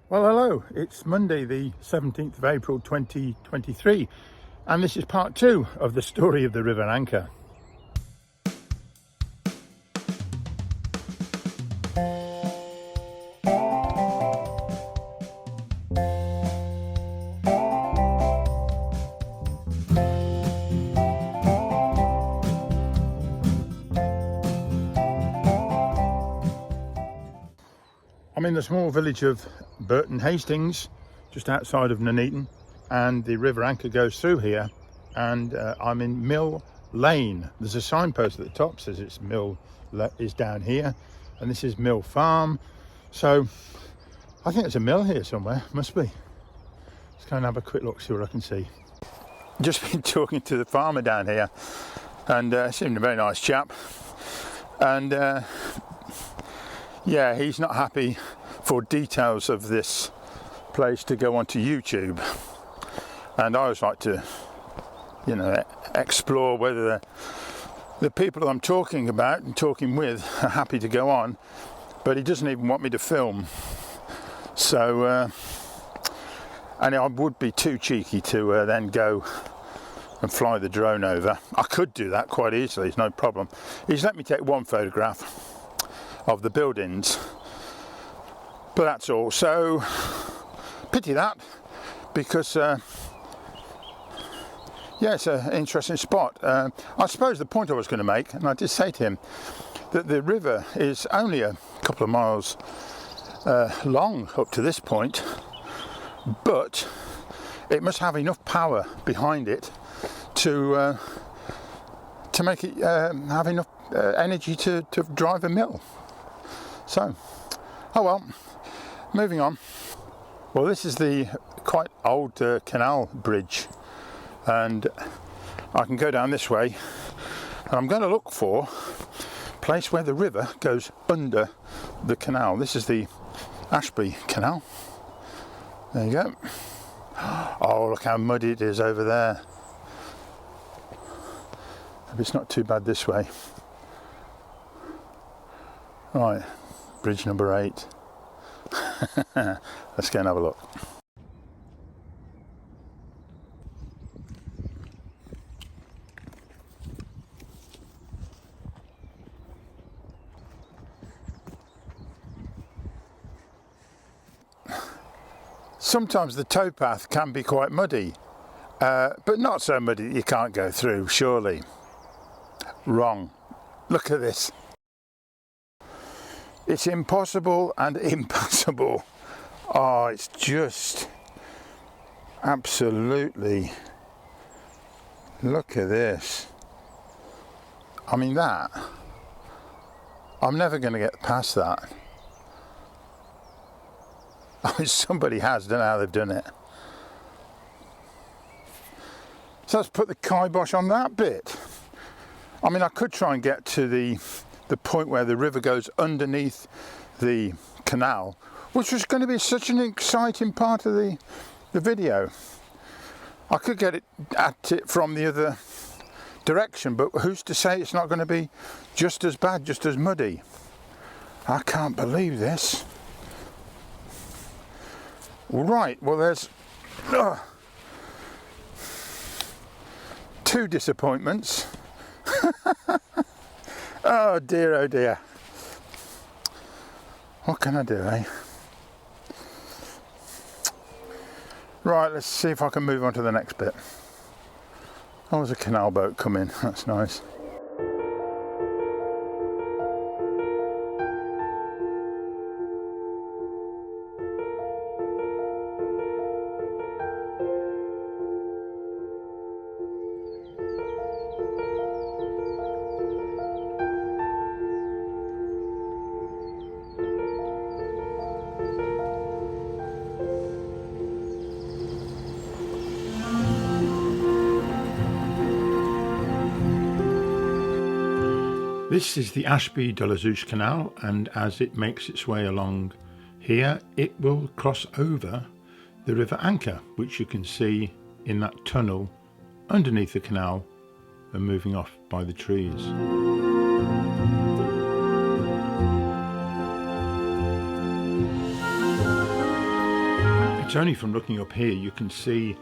Well, hello, it's Monday the 17th of April 2023 and this is part 2 of the story of the River Anker. I'm in the small village of Burton Hastings, just outside of Nuneaton, and the River Anker goes through here, and I'm in Mill Lane. There's a signpost at the top says it's Mill is down here, and this is Mill Farm. So I think there's a mill here somewhere, must be. Let's go and have a quick look, see what I can see. Just been talking to the farmer down here, and seemed a very nice chap, and yeah, he's not happy for details of this place to go onto YouTube, and I always like to, you know, explore whether the people that I'm talking about and talking with are happy to go on, but he doesn't even want me to film. So and I would be too cheeky to then go and fly the drone over. I could do that quite easily, it's no problem. He's let me take one photograph of the buildings, but that's all. So pity that, because yeah, it's an interesting spot. I suppose the point I was going to make, and I did say to him, that the river is only a couple of miles long up to this point, but it must have enough power behind it to make it have enough energy to drive a mill. So, oh well, moving on. Well, this is the quite old canal bridge, and I can go down this way, and I'm going to look for a place where the river goes under the canal. This is the Ashby Canal. There you go. Oh, look how muddy it is over there. Maybe it's not too bad this way. Right. Bridge number 8. Let's go and have a look. Sometimes the towpath can be quite muddy, but not so muddy that you can't go through, surely. Wrong. Look at this. It's impossible and impassable. Oh, it's just absolutely, look at this. I mean, that, I'm never going to get past that. I mean, somebody has, don't know how they've done it. So let's put the kibosh on that bit. I mean, I could try and get to the point where the river goes underneath the canal, which was going to be such an exciting part of the video. I could get it at it from the other direction, but who's to say it's not going to be just as bad, just as muddy? I can't believe this. Right, well, there's 2 disappointments. Oh dear, oh dear. What can I do, eh? Right, let's see if I can move on to the next bit. Oh, there's a canal boat coming, that's nice. This is the Ashby Canal, and as it makes its way along here, it will cross over the River Anker, which you can see in that tunnel underneath the canal and moving off by the trees. It's only from looking up here you can see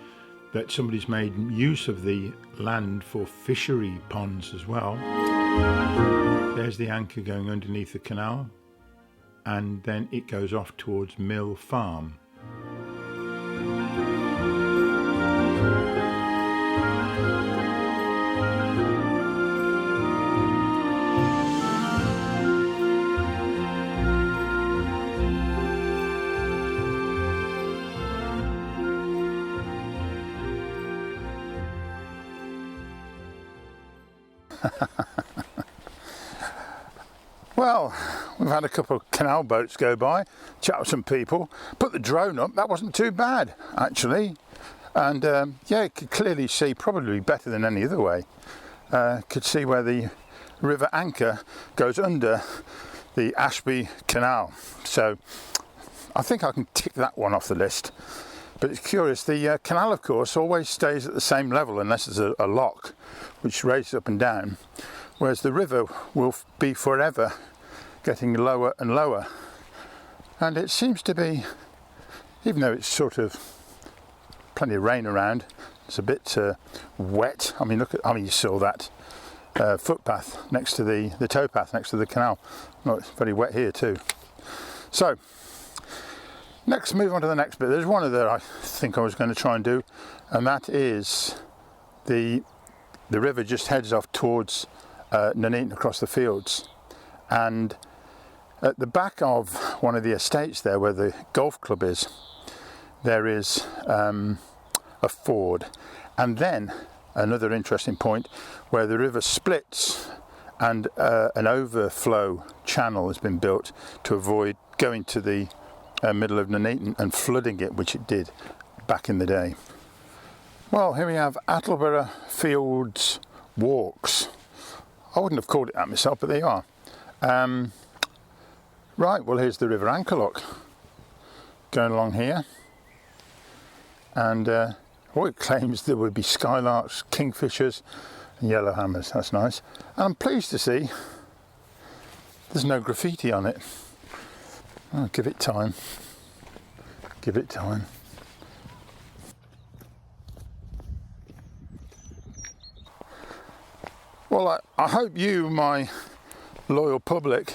that somebody's made use of the land for fishery ponds as well. There's the Anker going underneath the canal, and then it goes off towards Mill Farm. Well, we've had a couple of canal boats go by, chat with some people, put the drone up. That wasn't too bad actually, and yeah, you could clearly see, probably better than any other way, could see where the River Anker goes under the Ashby Canal. So I think I can tick that one off the list. But it's curious, the canal of course always stays at the same level unless there's a lock which raises up and down, whereas the river will be forever getting lower and lower. And it seems to be, even though it's sort of plenty of rain around, it's a bit wet. I mean, you saw that footpath next to the towpath next to the canal. Well, it's very wet here too. So next, move on to the next bit. There's one other I think I was going to try and do, and that is the river just heads off towards Nuneaton across the fields, and at the back of one of the estates there where the golf club is, there is a ford, and then another interesting point where the river splits and an overflow channel has been built to avoid going to the middle of Nuneaton and flooding it, which it did back in the day. Well, here we have Attleboro Fields Walks. I wouldn't have called it that myself, but they are. Right, well, here's the River Anker, look, going along here, and it claims there would be skylarks, kingfishers and yellowhammers. That's nice. And I'm pleased to see there's no graffiti on it. Oh, give it time. Give it time. Well, I hope you, my loyal public,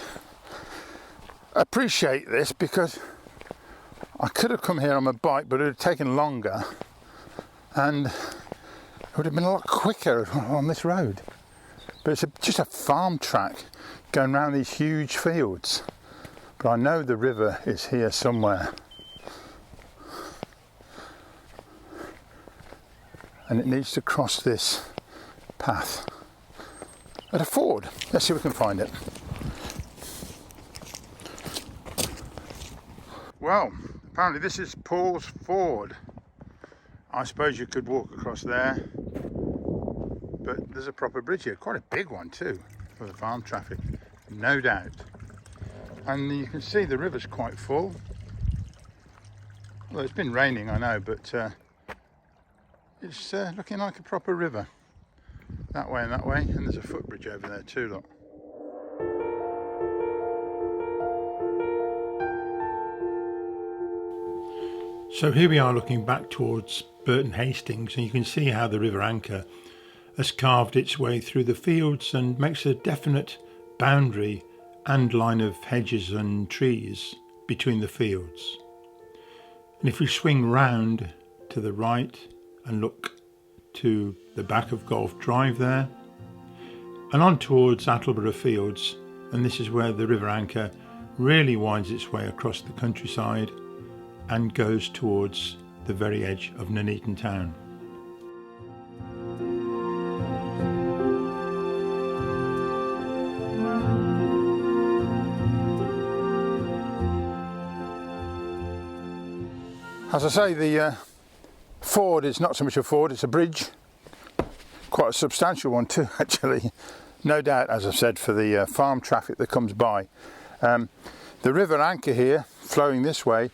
appreciate this, because I could have come here on my bike, but it would have taken longer and it would have been a lot quicker on this road. But it's just a farm track going around these huge fields. But I know the river is here somewhere. And it needs to cross this path at a ford. Let's see if we can find it. Well, apparently this is Paul's Ford. I suppose you could walk across there, but there's a proper bridge here, quite a big one too, for the farm traffic, no doubt. And you can see the river's quite full. Well, it's been raining, I know, but it's looking like a proper river. That way and that way, and there's a footbridge over there too, look. So here we are looking back towards Burton Hastings, and you can see how the River Anker has carved its way through the fields and makes a definite boundary and line of hedges and trees between the fields. And if we swing round to the right and look to the back of Golf Drive there and on towards Attleboro Fields, and this is where the River Anker really winds its way across the countryside and goes towards the very edge of Nuneaton town. As I say, the ford is not so much a ford, it's a bridge. Quite a substantial one too, actually. No doubt, as I've said, for the farm traffic that comes by. The River Anker here, flowing this way,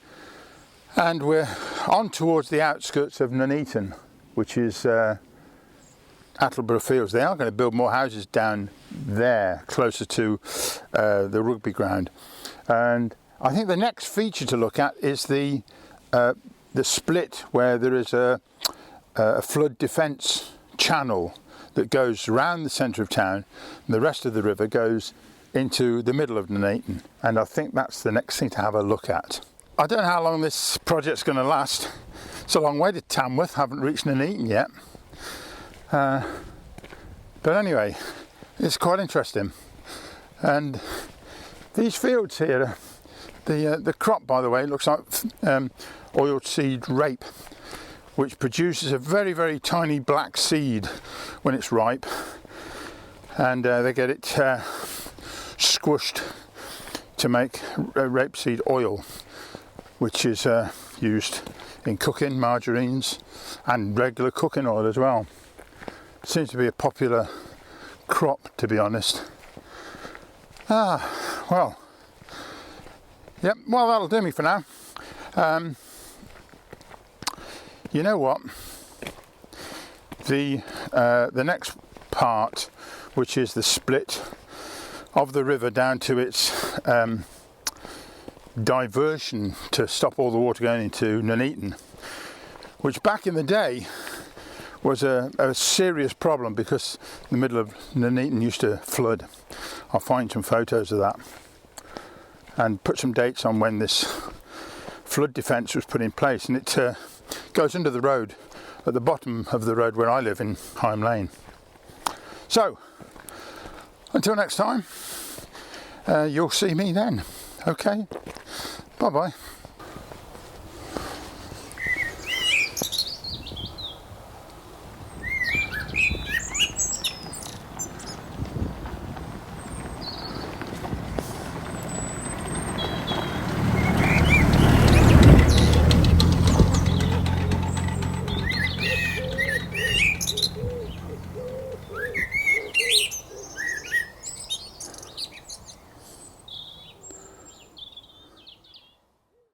and we're on towards the outskirts of Nuneaton, which is Attleboro Fields. They are going to build more houses down there, closer to the rugby ground. And I think the next feature to look at is the the split where there is a flood defence channel that goes around the centre of town, and the rest of the river goes into the middle of Nuneaton, and I think that's the next thing to have a look at. I don't know how long this project's going to last. It's a long way to Tamworth, haven't reached Nuneaton yet. But anyway, it's quite interesting. And these fields here, the crop, by the way, looks like oiled seed rape, which produces a very, very tiny black seed when it's ripe, and they get it squished to make rapeseed oil, which is used in cooking, margarines, and regular cooking oil as well. Seems to be a popular crop, to be honest. Well, yep, well, that'll do me for now. You know what? The next part, which is the split of the river down to its diversion to stop all the water going into Nuneaton, which back in the day was a serious problem because the middle of Nuneaton used to flood. I'll find some photos of that and put some dates on when this flood defence was put in place, and it goes under the road at the bottom of the road where I live in Hime Lane. So until next time, you'll see me then. Okay, bye bye.